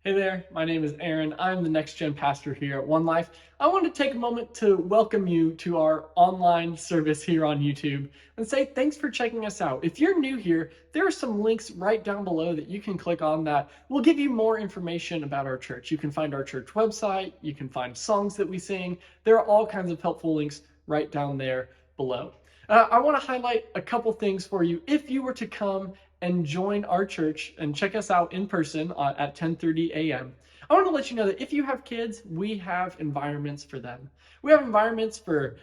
Hey there, my name is Aaron. I'm the Next Gen pastor here at One Life. I want to take a moment to welcome you to our online service here on YouTube and say thanks for checking us out. If you're new here, there are some links right down below that you can click on that will give you more information about our church. You can find our church website, you can find songs that we sing. There are all kinds of helpful links right down there below. I want to highlight a couple things for you. If you were to come and join our church and check us out in person at 10:30 a.m. I want to let you know that if you have kids, we have environments for them. We have environments for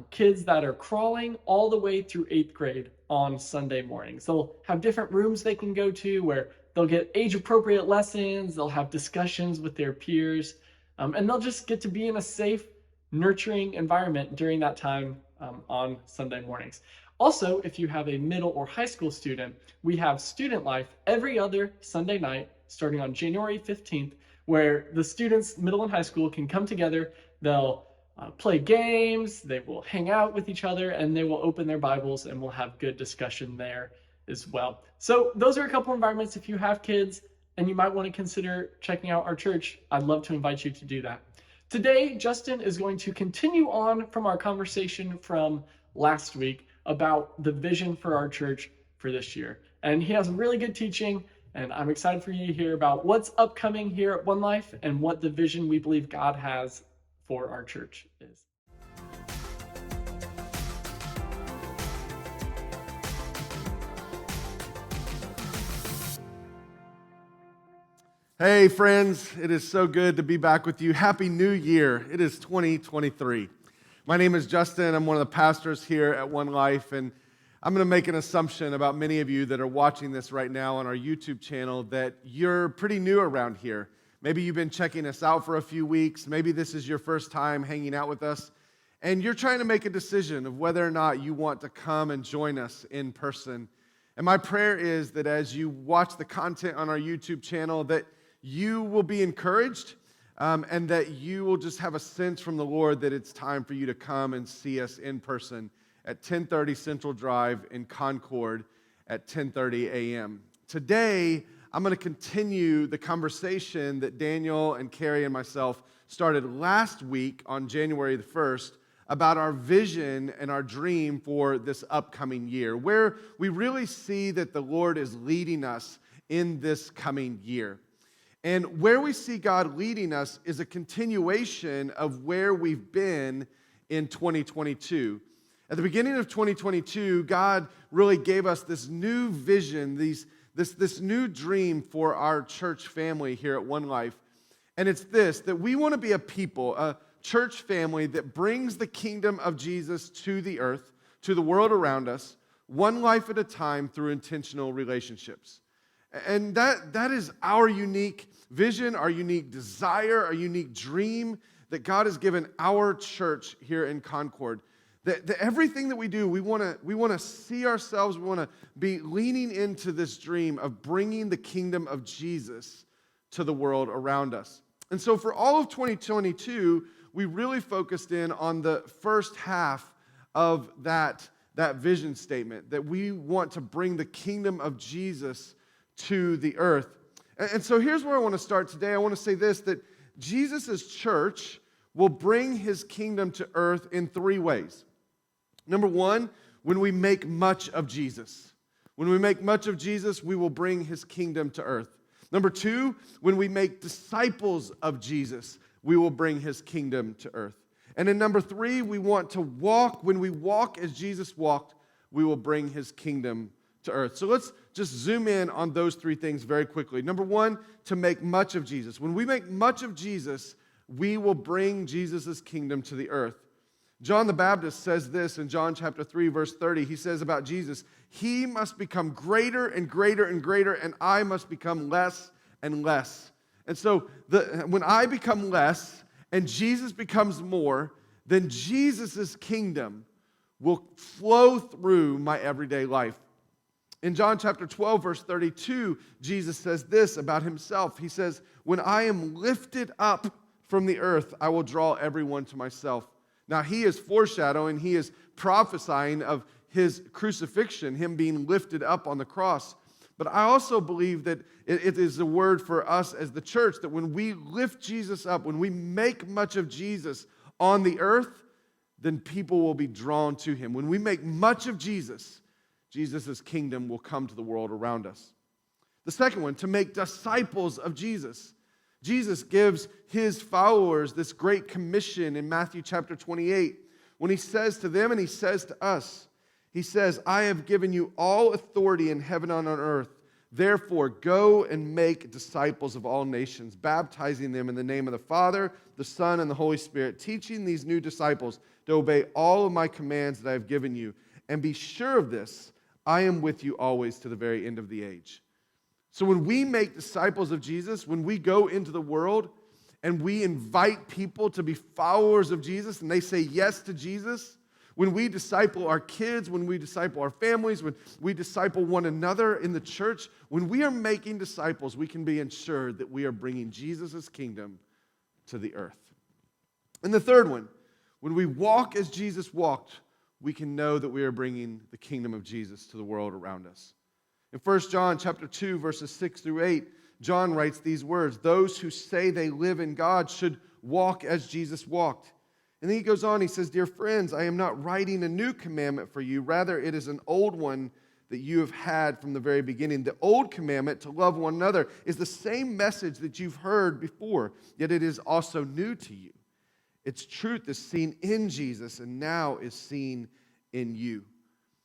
kids that are crawling all the way through 8th grade on Sunday mornings. They'll have different rooms they can go to where they'll get age-appropriate lessons, they'll have discussions with their peers, and they'll just get to be in a safe, nurturing environment during that time on Sunday mornings. Also, if you have a middle or high school student, we have Student Life every other Sunday night starting on January 15th, where the students, middle and high school, can come together. They'll play games, they will hang out with each other, and they will open their Bibles and we'll have good discussion there as well. So those are a couple environments. If you have kids and you might want to consider checking out our church, I'd love to invite you to do that. Today, Justin is going to continue on from our conversation from last week about the vision for our church for this year. And he has a really good teaching, and I'm excited for you to hear about what's upcoming here at One Life and what the vision we believe God has for our church is. Hey friends, it is so good to be back with you. Happy New Year. It is 2023. My name is Justin. I'm one of the pastors here at One Life, and I'm going to make an assumption about many of you that are watching this right now on our YouTube channel that you're pretty new around here. Maybe you've been checking us out for a few weeks. Maybe this is your first time hanging out with us, and you're trying to make a decision of whether or not you want to come and join us in person. And my prayer is that as you watch the content on our YouTube channel, that you will be encouraged and that you will just have a sense from the Lord that it's time for you to come and see us in person at 1030 Central Drive in Concord at 10:30 a.m. Today, I'm going to continue the conversation that Daniel and Carrie and myself started last week on January the 1st about our vision and our dream for this upcoming year, where we really see that the Lord is leading us in this coming year. And where we see God leading us is a continuation of where we've been in 2022. At the beginning of 2022, God really gave us this new vision, this new dream for our church family here at One Life. And it's this, that we want to be a people, a church family that brings the kingdom of Jesus to the earth, to the world around us, one life at a time through intentional relationships. And that is our unique vision, our unique desire, our unique dream that God has given our church here in Concord. That everything that we do, we want to see ourselves, we want to be leaning into this dream of bringing the kingdom of Jesus to the world around us. And so for all of 2022, we really focused in on the first half of that vision statement, that we want to bring the kingdom of Jesus to the earth. And so here's where I want to start today. I want to say this, that Jesus' church will bring his kingdom to earth in three ways. Number one, when we make much of Jesus. When we make much of Jesus, we will bring his kingdom to earth. Number two, when we make disciples of Jesus, we will bring his kingdom to earth. And then number three, we want to walk. When we walk as Jesus walked, we will bring his kingdom to earth. So let's just zoom in on those three things very quickly. Number one, to make much of Jesus. When we make much of Jesus, we will bring Jesus' kingdom to the earth. John the Baptist says this in John chapter 3, verse 30. He says about Jesus, he must become greater and greater and greater, and I must become less and less. And so when I become less and Jesus becomes more, then Jesus' kingdom will flow through my everyday life. In John chapter 12, verse 32, Jesus says this about himself. He says, when I am lifted up from the earth, I will draw everyone to myself. Now, he is foreshadowing, he is prophesying of his crucifixion, him being lifted up on the cross. But I also believe that it is a word for us as the church that when we lift Jesus up, when we make much of Jesus on the earth, then people will be drawn to him. When we make much of Jesus, Jesus' kingdom will come to the world around us. The second one, to make disciples of Jesus. Jesus gives his followers this great commission in Matthew chapter 28 when he says to them and he says to us, he says, I have given you all authority in heaven and on earth. Therefore, go and make disciples of all nations, baptizing them in the name of the Father, the Son, and the Holy Spirit, teaching these new disciples to obey all of my commands that I have given you. And be sure of this, I am with you always to the very end of the age. So when we make disciples of Jesus, when we go into the world and we invite people to be followers of Jesus and they say yes to Jesus, when we disciple our kids, when we disciple our families, when we disciple one another in the church, when we are making disciples, we can be ensured that we are bringing Jesus' kingdom to the earth. And the third one, when we walk as Jesus walked, we can know that we are bringing the kingdom of Jesus to the world around us. In 1 John chapter 2, verses 6 through 8, John writes these words, those who say they live in God should walk as Jesus walked. And then he goes on, he says, dear friends, I am not writing a new commandment for you. Rather, it is an old one that you have had from the very beginning. The old commandment to love one another is the same message that you've heard before, yet it is also new to you. Its truth is seen in Jesus and now is seen in you.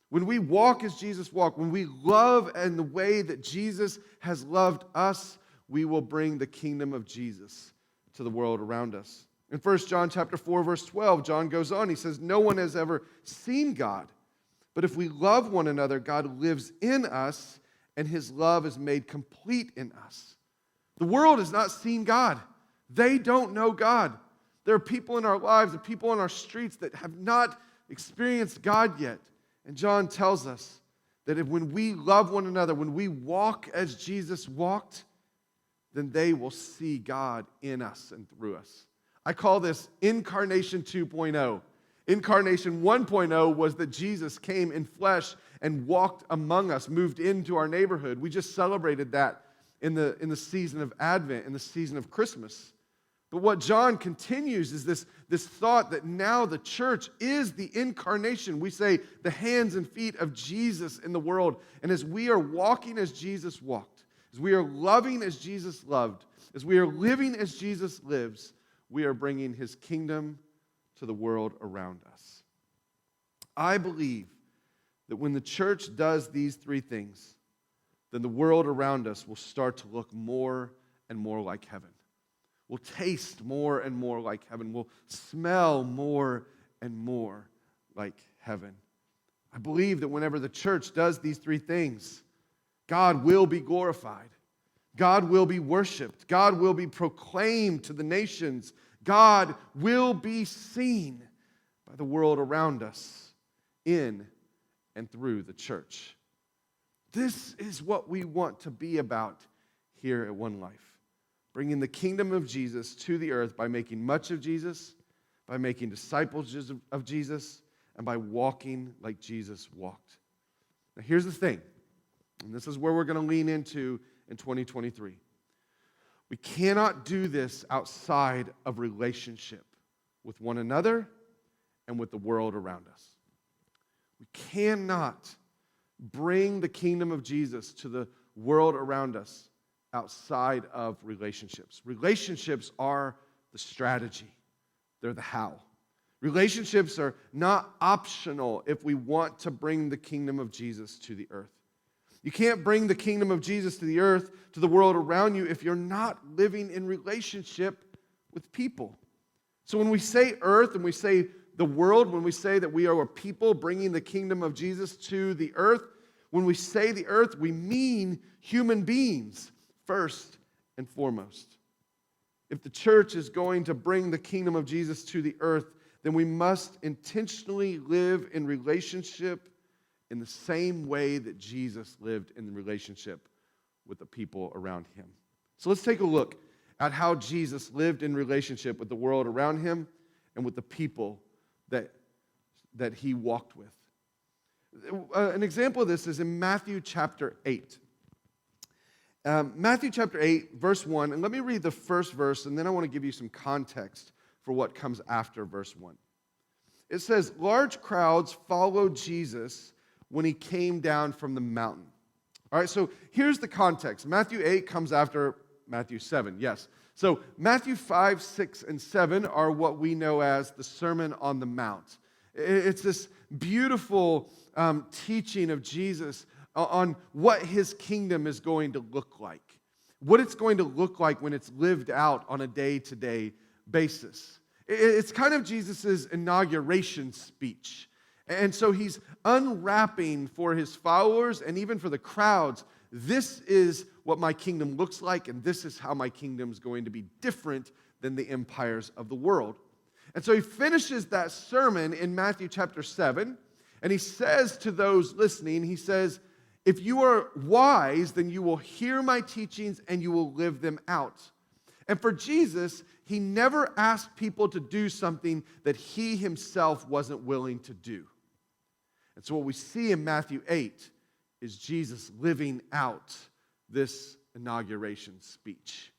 When we walk as Jesus walked, when we love in the way that Jesus has loved us, we will bring the kingdom of Jesus to the world around us. In 1 John chapter 4, verse 12, John goes on, he says, no one has ever seen God, but if we love one another, God lives in us, and his love is made complete in us. The world has not seen God. They don't know God. There are people in our lives, and people on our streets that have not experienced God yet. And John tells us that when we love one another, when we walk as Jesus walked, then they will see God in us and through us. I call this Incarnation 2.0. Incarnation 1.0 was that Jesus came in flesh and walked among us, moved into our neighborhood. We just celebrated that in the season of Advent, in the season of Christmas. But what John continues is this thought that now the church is the incarnation. We say the hands and feet of Jesus in the world. And as we are walking as Jesus walked, as we are loving as Jesus loved, as we are living as Jesus lives, we are bringing his kingdom to the world around us. I believe that when the church does these three things, then the world around us will start to look more and more like heaven. Will taste more and more like heaven, will smell more and more like heaven. I believe that whenever the church does these three things, God will be glorified. God will be worshiped. God will be proclaimed to the nations. God will be seen by the world around us in and through the church. This is what we want to be about here at One Life. Bringing the kingdom of Jesus to the earth by making much of Jesus, by making disciples of Jesus, and by walking like Jesus walked. Now here's the thing, and this is where we're going to lean into in 2023. We cannot do this outside of relationship with one another and with the world around us. We cannot bring the kingdom of Jesus to the world around us outside of relationships. Relationships are the strategy. They're the how. Relationships are not optional if we want to bring the kingdom of Jesus to the earth. You can't bring the kingdom of Jesus to the earth, to the world around you, if you're not living in relationship with people. So when we say earth and we say the world, when we say that we are a people bringing the kingdom of Jesus to the earth, when we say the earth, we mean human beings first and foremost. If the church is going to bring the kingdom of Jesus to the earth, then we must intentionally live in relationship in the same way that Jesus lived in relationship with the people around him. So let's take a look at how Jesus lived in relationship with the world around him and with the people that he walked with. An example of this is in Matthew chapter 8. Matthew chapter 8, verse 1, and let me read the first verse, and then I want to give you some context for what comes after verse 1. It says, large crowds followed Jesus when he came down from the mountain. All right, so here's the context. Matthew 8 comes after Matthew 7, yes. So Matthew 5, 6, and 7 are what we know as the Sermon on the Mount. It's this beautiful teaching of Jesus on what his kingdom is going to look like, what it's going to look like when it's lived out on a day-to-day basis. It's kind of Jesus' inauguration speech. And so he's unwrapping for his followers and even for the crowds, this is what my kingdom looks like, and this is how my kingdom is going to be different than the empires of the world. And so he finishes that sermon in Matthew chapter 7, and he says to those listening, he says, if you are wise, then you will hear my teachings and you will live them out. And for Jesus, he never asked people to do something that he himself wasn't willing to do. And so what we see in Matthew 8 is Jesus living out this inauguration speech.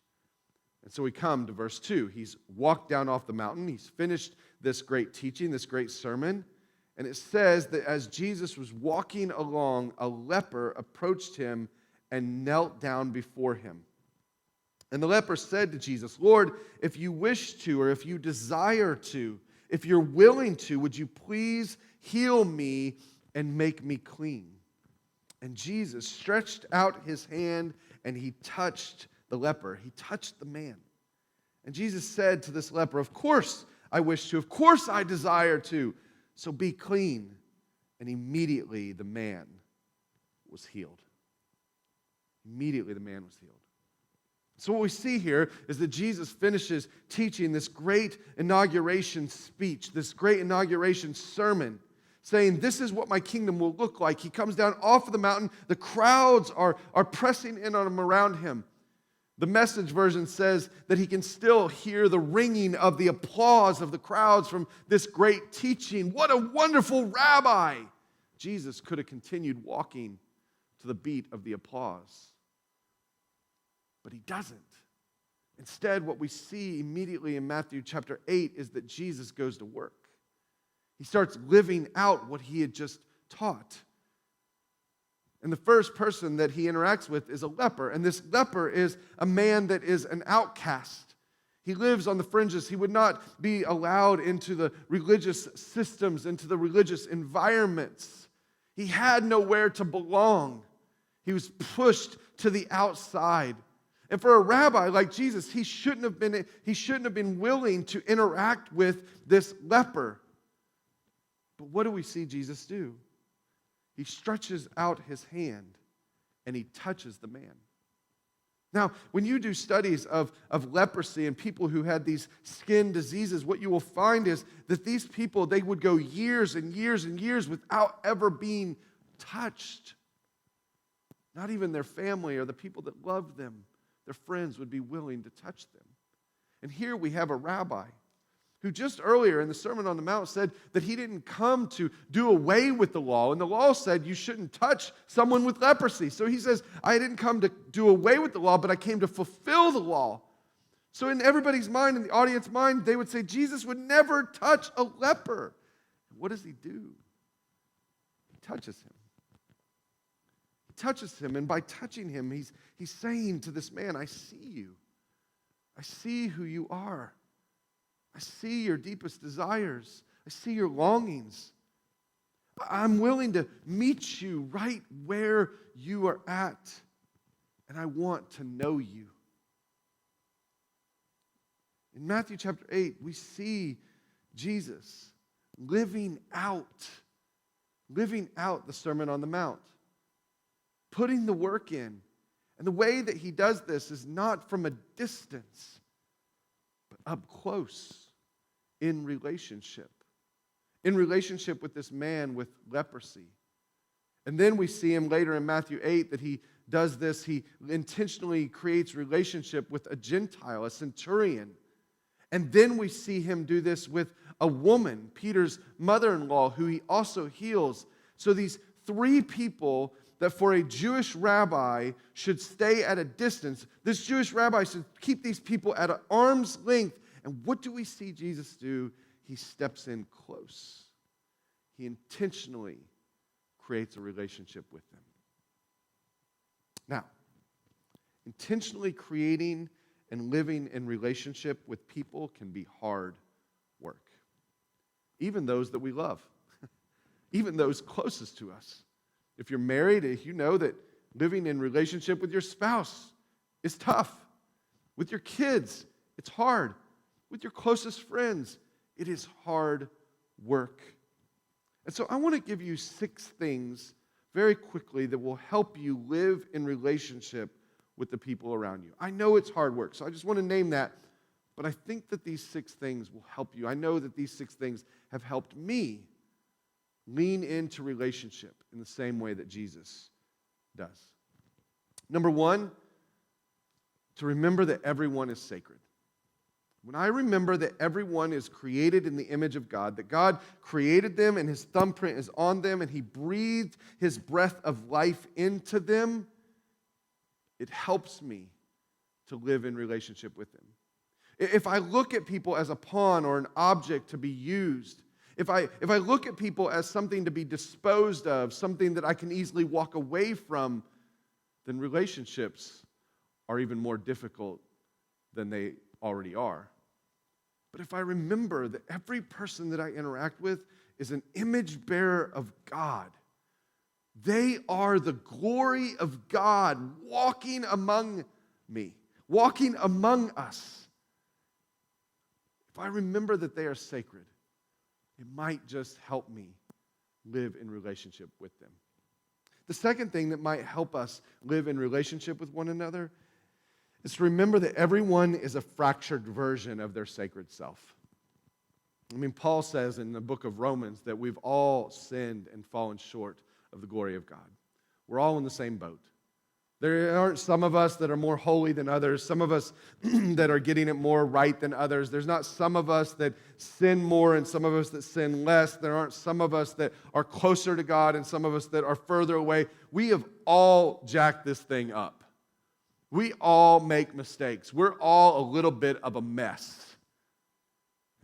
And so we come to verse 2. He's walked down off the mountain. He's finished this great teaching, this great sermon. And it says that as Jesus was walking along, a leper approached him and knelt down before him. And the leper said to Jesus, Lord, if you wish to, or if you desire to, if you're willing to, would you please heal me and make me clean? And Jesus stretched out his hand and he touched the leper. He touched the man. And Jesus said to this leper, of course I wish to, of course I desire to, so be clean. And immediately the man was healed. Immediately the man was healed. So what we see here is that Jesus finishes teaching this great inauguration speech, this great inauguration sermon, saying, this is what my kingdom will look like. He comes down off of the mountain. The crowds are pressing in on him, around him. The Message version says that he can still hear the ringing of the applause of the crowds from this great teaching. What a wonderful rabbi! Jesus could have continued walking to the beat of the applause. But he doesn't. Instead, what we see immediately in Matthew chapter 8 is that Jesus goes to work. He starts living out what he had just taught. And the first person that he interacts with is a leper. And this leper is a man that is an outcast. He lives on the fringes. He would not be allowed into the religious systems, into the religious environments. He had nowhere to belong. He was pushed to the outside. And for a rabbi like Jesus, he shouldn't have been willing to interact with this leper. But what do we see Jesus do? He stretches out his hand and he touches the man. Now, when you do studies of leprosy and people who had these skin diseases, what you will find is that these people, they would go years and years and years without ever being touched. Not even their family or the people that loved them, their friends, would be willing to touch them. And here we have a rabbi who just earlier in the Sermon on the Mount said that he didn't come to do away with the law. And the law said you shouldn't touch someone with leprosy. So he says, I didn't come to do away with the law, but I came to fulfill the law. So in everybody's mind, in the audience mind, they would say Jesus would never touch a leper. What does he do? He touches him. He touches him, and by touching him, he's saying to this man, I see you. I see who you are. I see your deepest desires. I see your longings. I'm willing to meet you right where you are at, and I want to know you. In Matthew chapter 8, we see Jesus living out the Sermon on the Mount, putting the work in. And the way that he does this is not from a distance, but up close in relationship with this man with leprosy. And then we see him later in Matthew 8 that he does this. He intentionally creates relationship with a Gentile, a centurion. And then we see him do this with a woman, Peter's mother-in-law, who he also heals. So these three people that for a Jewish rabbi should stay at a distance. This Jewish rabbi should keep these people at an arm's length. And what do we see Jesus do? He steps in close. He intentionally creates a relationship with them. Now, intentionally creating and living in relationship with people can be hard work. Even those that we love, even those closest to us. If you're married, you know that living in relationship with your spouse is tough. With your kids, it's hard. With your closest friends, it is hard work. And so I want to give you 6 things very quickly that will help you live in relationship with the people around you. I know it's hard work, so I just want to name that. But I think that these 6 things will help you. I know that these 6 things have helped me lean into relationship in the same way that Jesus does. Number 1, to remember that everyone is sacred. When I remember that everyone is created in the image of God, that God created them and His thumbprint is on them and He breathed His breath of life into them, it helps me to live in relationship with them. If I look at people as a pawn or an object to be used, if I look at people as something to be disposed of, something that I can easily walk away from, then relationships are even more difficult than they already are. But if I remember that every person that I interact with is an image bearer of God, they are the glory of God walking among me, walking among us. If I remember that they are sacred, it might just help me live in relationship with them. The second thing that might help us live in relationship with one another is to remember that everyone is a fractured version of their sacred self. I mean, Paul says in the book of Romans that we've all sinned and fallen short of the glory of God. We're all in the same boat. There aren't some of us that are more holy than others, some of us that are getting it more right than others. There's not some of us that sin more and some of us that sin less. There aren't some of us that are closer to God and some of us that are further away. We have all jacked this thing up. We all make mistakes. We're all a little bit of a mess.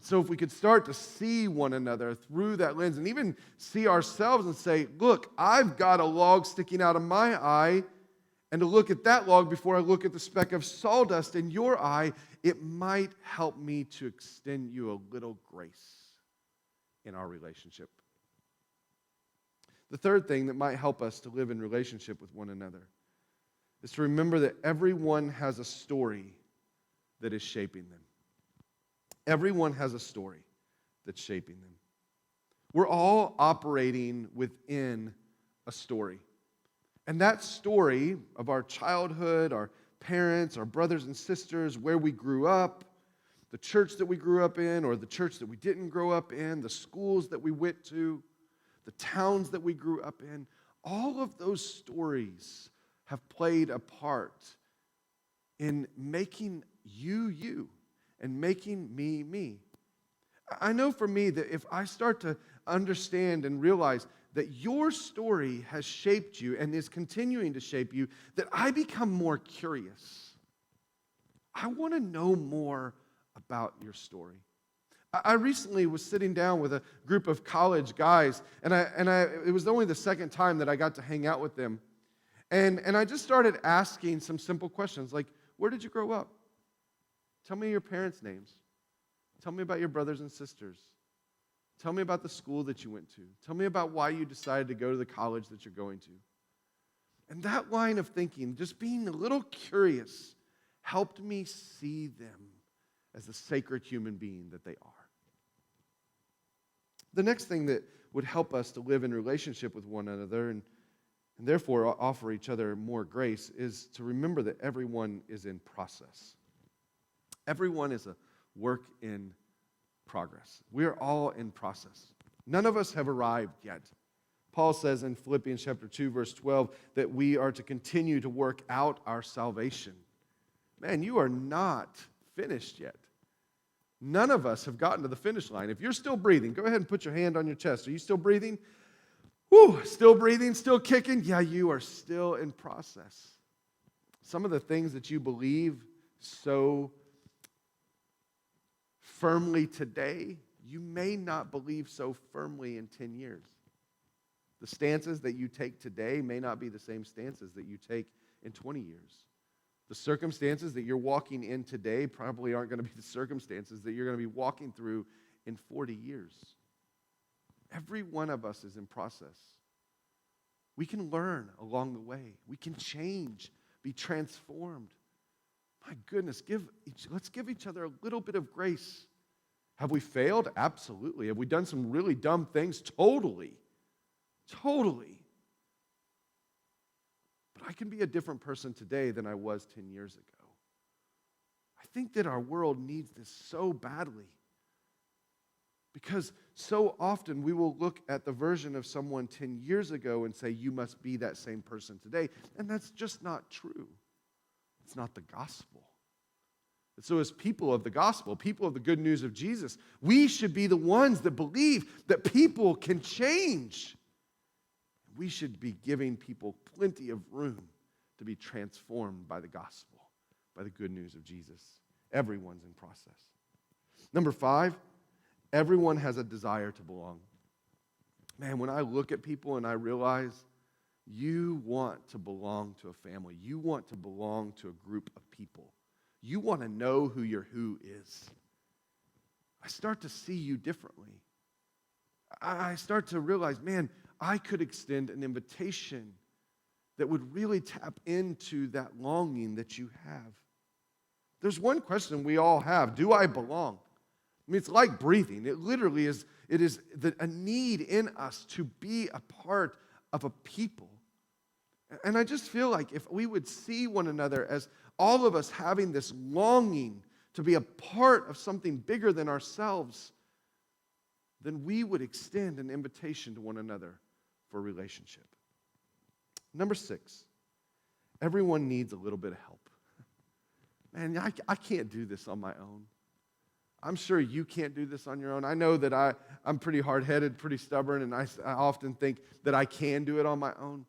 So if we could start to see one another through that lens and even see ourselves and say, look, I've got a log sticking out of my eye, and to look at that log before I look at the speck of sawdust in your eye, it might help me to extend you a little grace in our relationship. The third thing that might help us to live in relationship with one another is to remember that everyone has a story that is shaping them. Everyone has a story that's shaping them. We're all operating within a story. And that story of our childhood, our parents, our brothers and sisters, where we grew up, the church that we grew up in or the church that we didn't grow up in, the schools that we went to, the towns that we grew up in, all of those stories have played a part in making you, you, and making me, me. I know for me that if I start to understand and realize that your story has shaped you and is continuing to shape you, that I become more curious. I want to know more about your story. I recently was sitting down with a group of college guys, and it was only the second time that I got to hang out with them. And I just started asking some simple questions like, where did you grow up? Tell me your parents' names. Tell me about your brothers and sisters. Tell me about the school that you went to. Tell me about why you decided to go to the college that you're going to. And that line of thinking, just being a little curious, helped me see them as the sacred human being that they are. The next thing that would help us to live in relationship with one another and therefore offer each other more grace is to remember that everyone is in process. Everyone is a work in progress. We are all in process. None of us have arrived yet. Paul says in Philippians chapter 2, verse 12, that we are to continue to work out our salvation. Man, you are not finished yet. None of us have gotten to the finish line. If you're still breathing, go ahead and put your hand on your chest. Are you still breathing? Whew, still breathing, still kicking? Yeah, you are still in process. Some of the things that you believe so firmly today, you may not believe so firmly in 10 years. The stances that you take today may not be the same stances that you take in 20 years. The circumstances that you're walking in today probably aren't going to be the circumstances that you're going to be walking through in 40 years. Every one of us is in process. We can learn along the way. We can change, be transformed. My goodness, let's give each other a little bit of grace. Have we failed? Absolutely. Have we done some really dumb things? Totally. Totally. But I can be a different person today than I was 10 years ago. I think that our world needs this so badly. Because so often we will look at the version of someone 10 years ago and say, you must be that same person today. And that's just not true. It's not the gospel. And so as people of the gospel, people of the good news of Jesus, we should be the ones that believe that people can change. We should be giving people plenty of room to be transformed by the gospel, by the good news of Jesus. Everyone's in process. Number 5, everyone has a desire to belong. Man, when I look at people and I realize you want to belong to a family, you want to belong to a group of people, you want to know who your who is, I start to see you differently. I start to realize, man, I could extend an invitation that would really tap into that longing that you have. There's one question we all have: do I belong? I mean, it's like breathing. It literally is, a need in us to be a part of a people. And I just feel like if we would see one another as all of us having this longing to be a part of something bigger than ourselves, then we would extend an invitation to one another for a relationship. Number 6, everyone needs a little bit of help. Man, I can't do this on my own. I'm sure you can't do this on your own. I know that I'm pretty hard-headed, pretty stubborn, and I often think that I can do it on my own.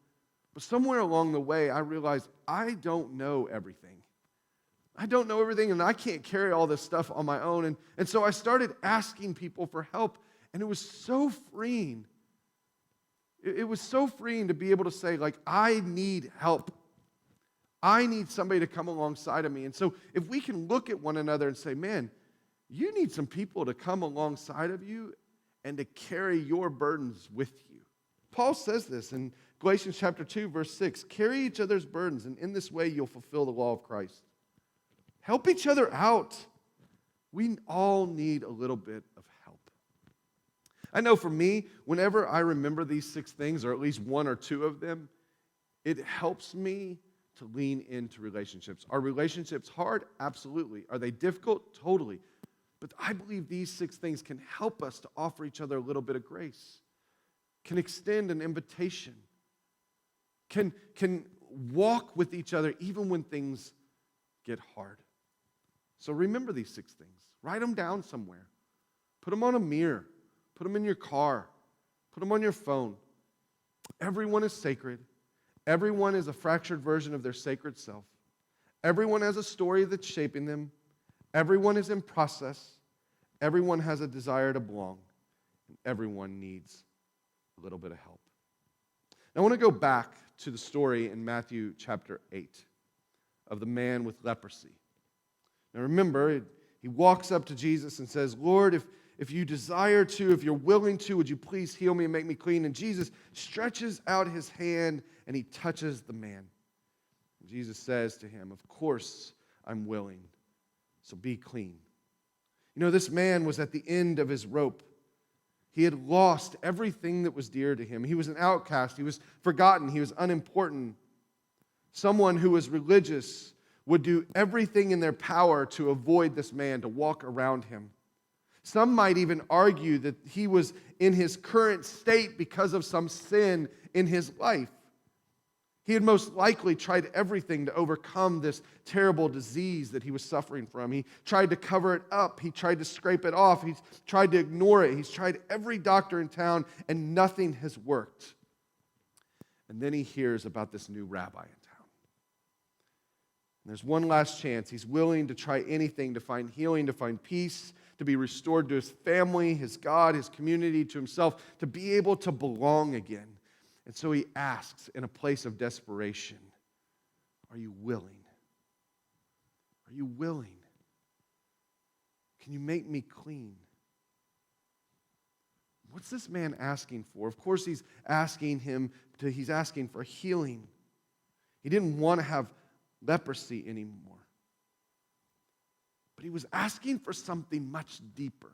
But somewhere along the way, I realized I don't know everything. I don't know everything, and I can't carry all this stuff on my own. And so I started asking people for help, and it was so freeing. It was so freeing to be able to say, like, I need help. I need somebody to come alongside of me. And so if we can look at one another and say, man, you need some people to come alongside of you and to carry your burdens with you. Paul says this in Galatians chapter 2, verse 6. Carry each other's burdens, and in this way you'll fulfill the law of Christ. Help each other out. We all need a little bit of help. I know for me, whenever I remember these 6 things, or at least one or two of them, it helps me to lean into relationships. Are relationships hard? Absolutely. Are they difficult? Totally. But I believe these 6 things can help us to offer each other a little bit of grace, can extend an invitation, can walk with each other even when things get hard. So remember these 6 things. Write them down somewhere. Put them on a mirror. Put them in your car. Put them on your phone. Everyone is sacred. Everyone is a fractured version of their sacred self. Everyone has a story that's shaping them. Everyone is in process. Everyone has a desire to belong. And everyone needs a little bit of help. Now, I want to go back to the story in Matthew chapter 8 of the man with leprosy. Now remember, he walks up to Jesus and says, Lord, if you desire to, if you're willing to, would you please heal me and make me clean? And Jesus stretches out his hand and he touches the man. And Jesus says to him, of course I'm willing, so be clean. You know, this man was at the end of his rope. He had lost everything that was dear to him. He was an outcast. He was forgotten. He was unimportant. Someone who was religious would do everything in their power to avoid this man, to walk around him. Some might even argue that he was in his current state because of some sin in his life. He had most likely tried everything to overcome this terrible disease that he was suffering from. He tried to cover it up. He tried to scrape it off. He's tried to ignore it. He's tried every doctor in town, and nothing has worked. And then he hears about this new rabbi in town. And there's one last chance. He's willing to try anything to find healing, to find peace, to be restored to his family, his God, his community, to himself, to be able to belong again. And so he asks in a place of desperation, are you willing? Are you willing? Can you make me clean? What's this man asking for? Of course, he's asking for healing. He didn't want to have leprosy anymore. But he was asking for something much deeper.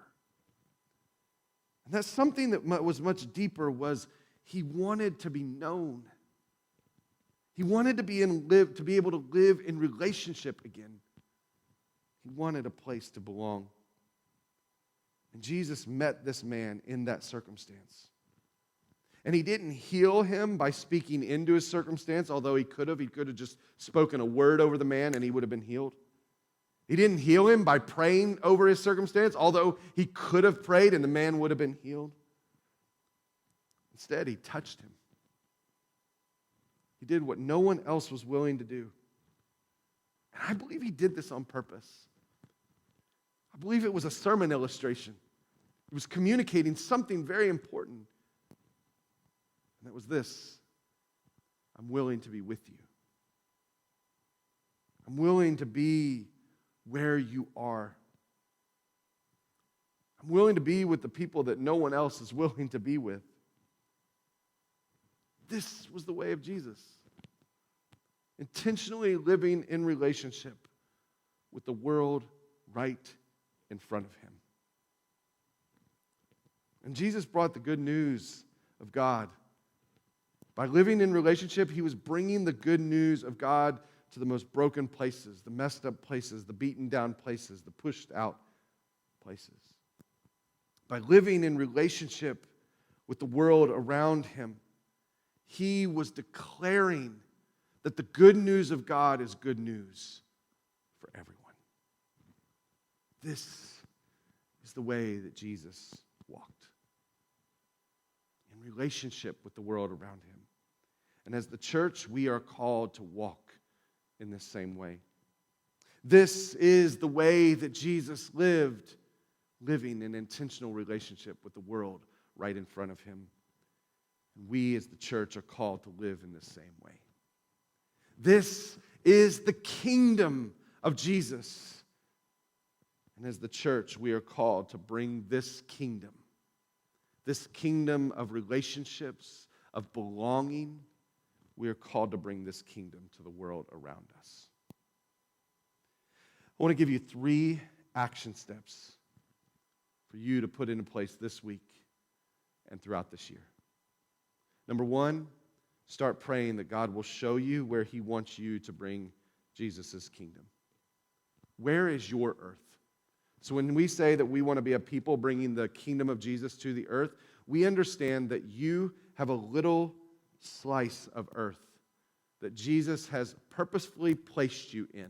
And that something that was much deeper was he wanted to be known. He wanted to be able to live in relationship again. He wanted a place to belong. And Jesus met this man in that circumstance. And he didn't heal him by speaking into his circumstance, although he could have. He could have just spoken a word over the man and he would have been healed. He didn't heal him by praying over his circumstance, although he could have prayed and the man would have been healed. Instead, he touched him. He did what no one else was willing to do. And I believe he did this on purpose. I believe it was a sermon illustration. It was communicating something very important. And that was this: I'm willing to be with you. I'm willing to be where you are. I'm willing to be with the people that no one else is willing to be with. This was the way of Jesus. Intentionally living in relationship with the world right in front of him. And Jesus brought the good news of God. By living in relationship, he was bringing the good news of God to the most broken places, the messed up places, the beaten down places, the pushed out places. By living in relationship with the world around him, he was declaring that the good news of God is good news for everyone. This is the way that Jesus walked, in relationship with the world around him. And as the church, we are called to walk in this same way. This is the way that Jesus lived, living in intentional relationship with the world right in front of him. And we as the church are called to live in the same way. This is the kingdom of Jesus. And as the church, we are called to bring this kingdom of relationships, of belonging, we are called to bring this kingdom to the world around us. I want to give you 3 action steps for you to put into place this week and throughout this year. Number 1, start praying that God will show you where he wants you to bring Jesus' kingdom. Where is your earth? So when we say that we want to be a people bringing the kingdom of Jesus to the earth, we understand that you have a little slice of earth that Jesus has purposefully placed you in.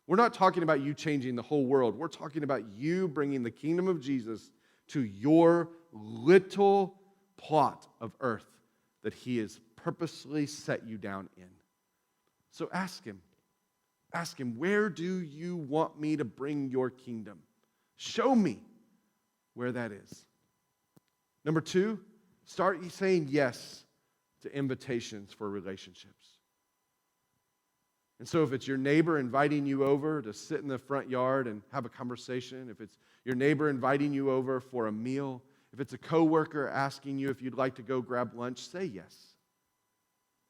We're not talking about you changing the whole world. We're talking about you bringing the kingdom of Jesus to your little plot of earth that he has purposely set you down in. So ask him, where do you want me to bring your kingdom? Show me where that is. Number 2, start saying yes to invitations for relationships. And so if it's your neighbor inviting you over to sit in the front yard and have a conversation, if it's your neighbor inviting you over for a meal, if it's a coworker asking you if you'd like to go grab lunch, say yes.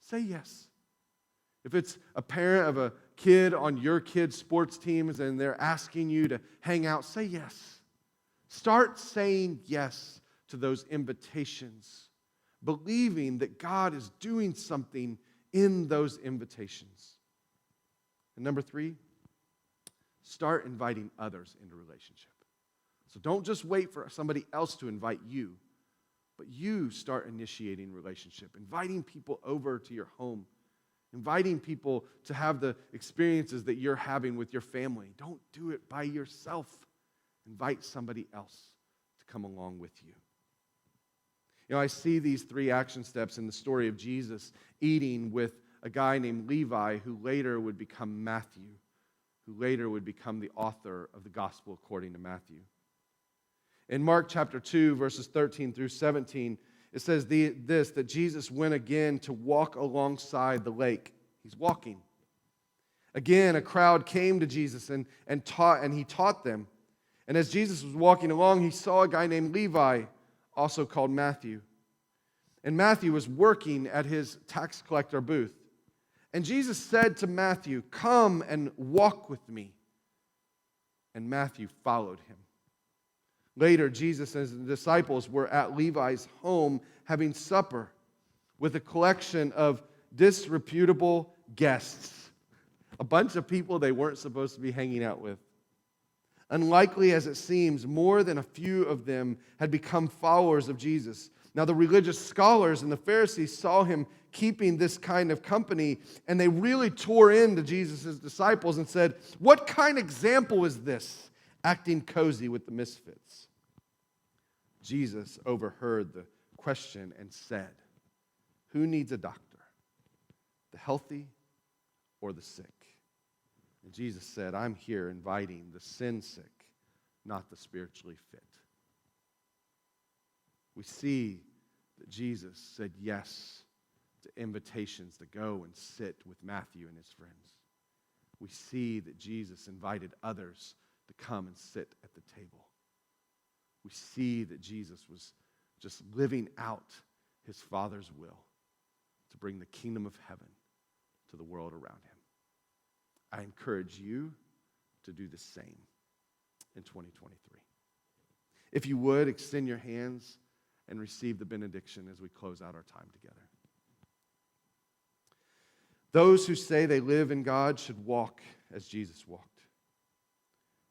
Say yes. If it's a parent of a kid on your kid's sports teams and they're asking you to hang out, say yes. Start saying yes to those invitations, believing that God is doing something in those invitations. And number 3, start inviting others into relationship. So don't just wait for somebody else to invite you, but you start initiating relationship, inviting people over to your home, inviting people to have the experiences that you're having with your family. Don't do it by yourself. Invite somebody else to come along with you. I see these three action steps in the story of Jesus eating with a guy named Levi, who later would become Matthew, who later would become the author of the gospel according to Matthew. In Mark chapter 2, verses 13 through 17, it says that Jesus went again to walk alongside the lake. He's walking. Again, a crowd came to Jesus and he taught them. And as Jesus was walking along, he saw a guy named Levi, also called Matthew. And Matthew was working at his tax collector booth. And Jesus said to Matthew, "Come and walk with me." And Matthew followed him. Later, Jesus and his disciples were at Levi's home having supper with a collection of disreputable guests, a bunch of people they weren't supposed to be hanging out with. Unlikely as it seems, more than a few of them had become followers of Jesus. Now, the religious scholars and the Pharisees saw him keeping this kind of company, and they really tore into Jesus' disciples and said, "What kind of example is this, acting cozy with the misfits?" Jesus overheard the question and said, "Who needs a doctor, the healthy or the sick?" And Jesus said, "I'm here inviting the sin sick, not the spiritually fit." We see that Jesus said yes to invitations to go and sit with Matthew and his friends. We see that Jesus invited others to come and sit at the table. We see that Jesus was just living out his Father's will to bring the kingdom of heaven to the world around him. I encourage you to do the same in 2023. If you would, extend your hands and receive the benediction as we close out our time together. Those who say they live in God should walk as Jesus walked.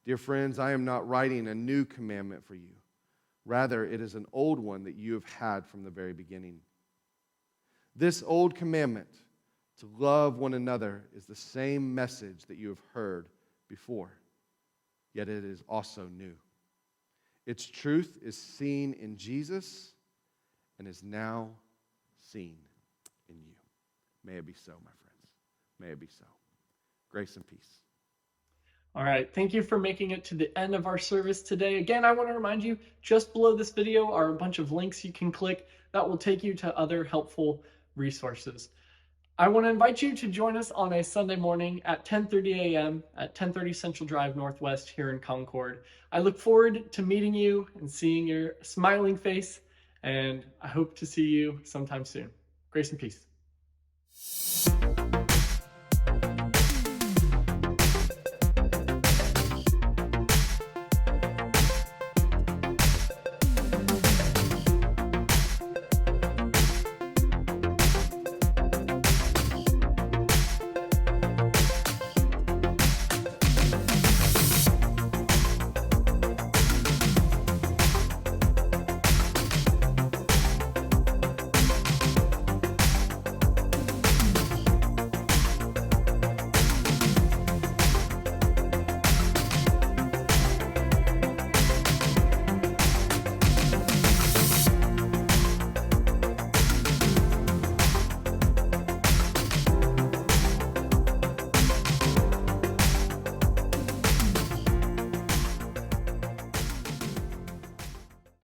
Dear friends, I am not writing a new commandment for you. Rather, it is an old one that you have had from the very beginning. This old commandment, to love one another, is the same message that you have heard before, yet it is also new. Its truth is seen in Jesus and is now seen in you. May it be so, my friends. May it be so. Grace and peace. All right, thank you for making it to the end of our service today. Again, I want to remind you, just below this video are a bunch of links you can click that will take you to other helpful resources. I want to invite you to join us on a Sunday morning at 10:30 a.m. at 1030 Central Drive Northwest here in Concord. I look forward to meeting you and seeing your smiling face, and I hope to see you sometime soon. Grace and peace.